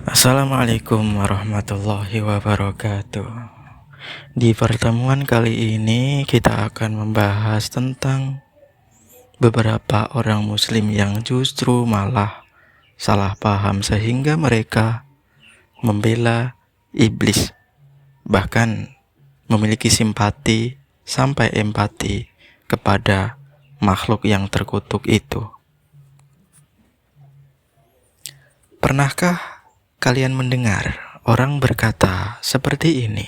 Assalamualaikum warahmatullahi wabarakatuh. Di pertemuan kali ini kita akan membahas tentang beberapa orang muslim yang justru malah salah paham sehingga mereka membela iblis, bahkan memiliki simpati sampai empati kepada makhluk yang terkutuk itu. Pernahkah kalian mendengar orang berkata seperti ini?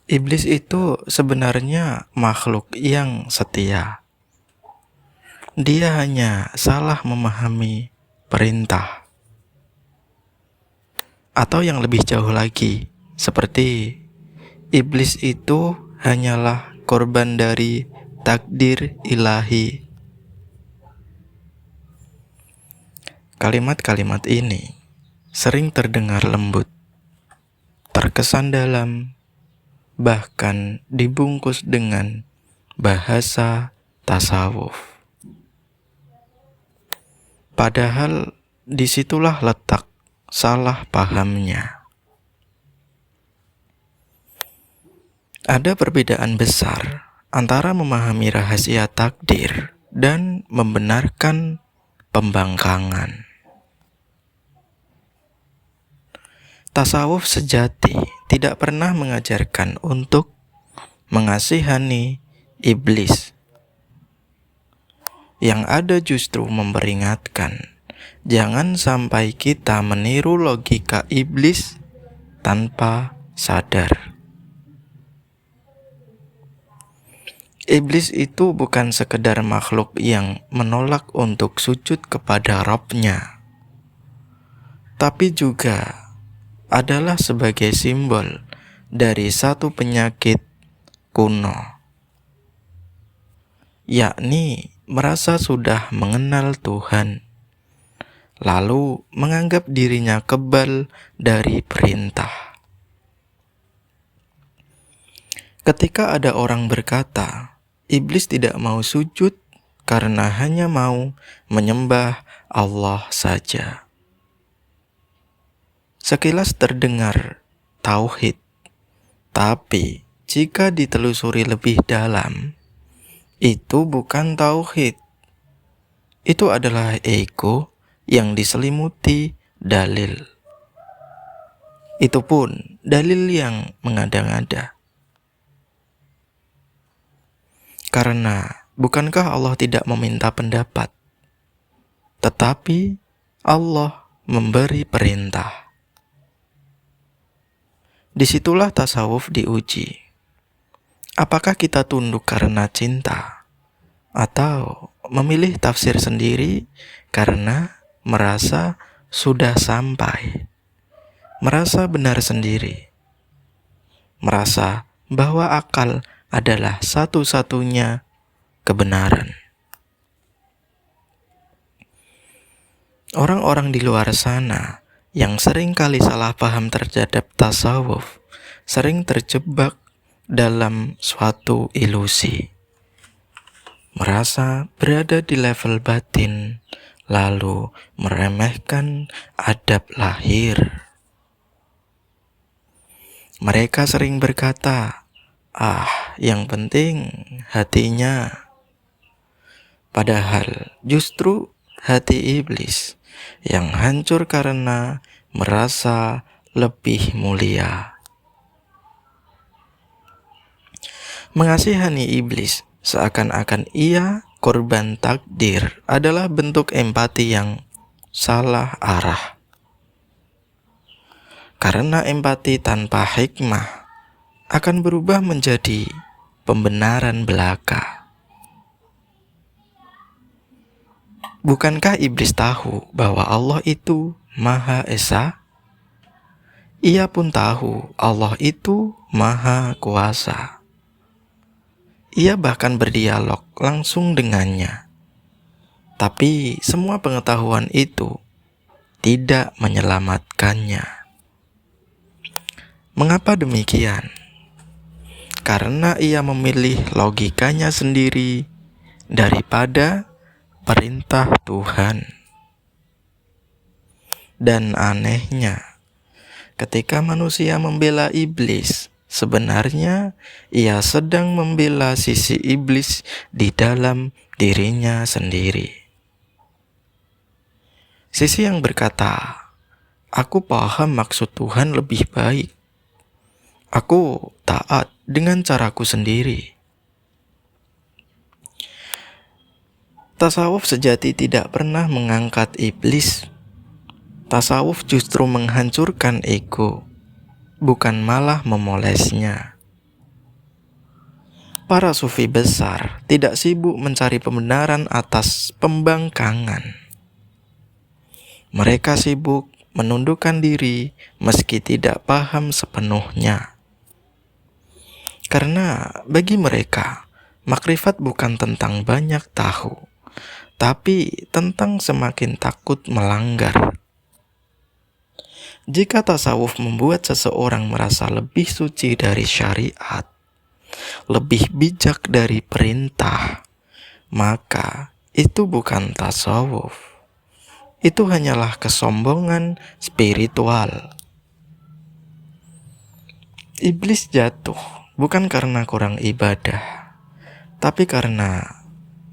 Iblis itu sebenarnya makhluk yang setia. Dia hanya salah memahami perintah. Atau yang lebih jauh lagi, seperti iblis itu hanyalah korban dari takdir ilahi. Kalimat-kalimat ini sering terdengar lembut, terkesan dalam, bahkan dibungkus dengan bahasa tasawuf. Padahal disitulah letak salah pahamnya. Ada perbedaan besar antara memahami rahasia takdir dan membenarkan pembangkangan. Tasawuf sejati tidak pernah mengajarkan untuk mengasihani iblis. Yang ada justru memperingatkan, jangan sampai kita meniru logika iblis tanpa sadar. Iblis itu bukan sekedar makhluk yang menolak untuk sujud kepada Rabb-nya, tapi juga adalah sebagai simbol dari satu penyakit kuno, yakni merasa sudah mengenal Tuhan, lalu menganggap dirinya kebal dari perintah. Ketika ada orang berkata, iblis tidak mau sujud karena hanya mau menyembah Allah saja. Sekilas terdengar tauhid, tapi jika ditelusuri lebih dalam, itu bukan tauhid. Itu adalah ego yang diselimuti dalil. Itu pun dalil yang mengada-ngada. Karena bukankah Allah tidak meminta pendapat, tetapi Allah memberi perintah. Disitulah tasawuf diuji. Apakah kita tunduk karena cinta, atau memilih tafsir sendiri karena merasa sudah sampai, merasa benar sendiri, merasa bahwa akal adalah satu-satunya kebenaran. Orang-orang di luar sana yang sering kali salah paham terhadap tasawuf, sering terjebak dalam suatu ilusi, merasa berada di level batin, lalu meremehkan adab lahir. Mereka sering berkata, yang penting hatinya. Padahal justru hati iblis yang hancur karena merasa lebih mulia. Mengasihani iblis seakan-akan ia korban takdir adalah bentuk empati yang salah arah. Karena empati tanpa hikmah akan berubah menjadi pembenaran belaka. Bukankah iblis tahu bahwa Allah itu Maha Esa? Ia pun tahu Allah itu Maha Kuasa. Ia bahkan berdialog langsung dengannya. Tapi semua pengetahuan itu tidak menyelamatkannya. Mengapa demikian? Karena ia memilih logikanya sendiri daripada perintah Tuhan. Dan anehnya, ketika manusia membela iblis, sebenarnya ia sedang membela sisi iblis di dalam dirinya sendiri. Sisi yang berkata, "Aku paham maksud Tuhan lebih baik. Aku taat dengan caraku sendiri." Tasawuf sejati tidak pernah mengangkat iblis. Tasawuf justru menghancurkan ego, bukan malah memolesnya. Para sufi besar tidak sibuk mencari pembenaran atas pembangkangan. Mereka sibuk menundukkan diri meski tidak paham sepenuhnya. Karena bagi mereka, makrifat bukan tentang banyak tahu, tapi tentang semakin takut melanggar. Jika tasawuf membuat seseorang merasa lebih suci dari syariat, lebih bijak dari perintah, maka itu bukan tasawuf. Itu hanyalah kesombongan spiritual. Iblis jatuh bukan karena kurang ibadah, tapi karena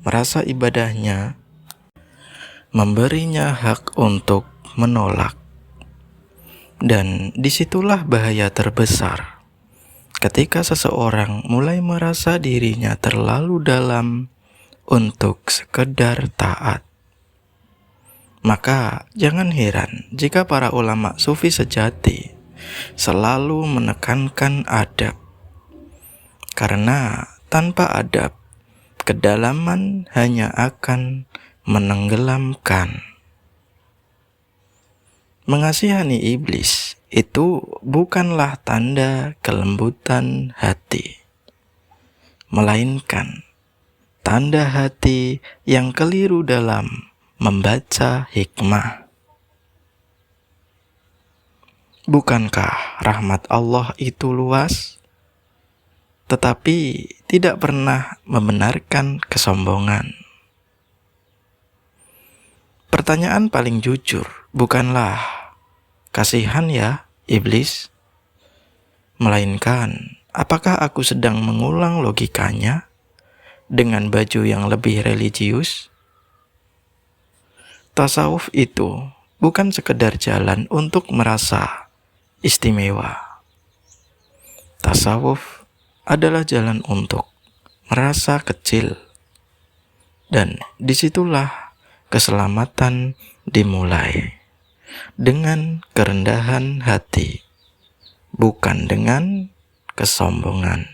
merasa ibadahnya memberinya hak untuk menolak. Dan disitulah bahaya terbesar. Ketika seseorang mulai merasa dirinya terlalu dalam untuk sekedar taat, maka jangan heran jika para ulama sufi sejati selalu menekankan adab. Karena tanpa adab, kedalaman hanya akan menenggelamkan. Mengasihani iblis itu bukanlah tanda kelembutan hati, melainkan tanda hati yang keliru dalam membaca hikmah. Bukankah rahmat Allah itu luas, tetapi tidak pernah membenarkan kesombongan? Pertanyaan paling jujur bukanlah kasihan ya iblis, melainkan apakah aku sedang mengulang logikanya dengan baju yang lebih religius? Tasawuf itu bukan sekedar jalan untuk merasa istimewa. Tasawuf adalah jalan untuk merasa kecil, dan disitulah keselamatan dimulai dengan kerendahan hati, bukan dengan kesombongan.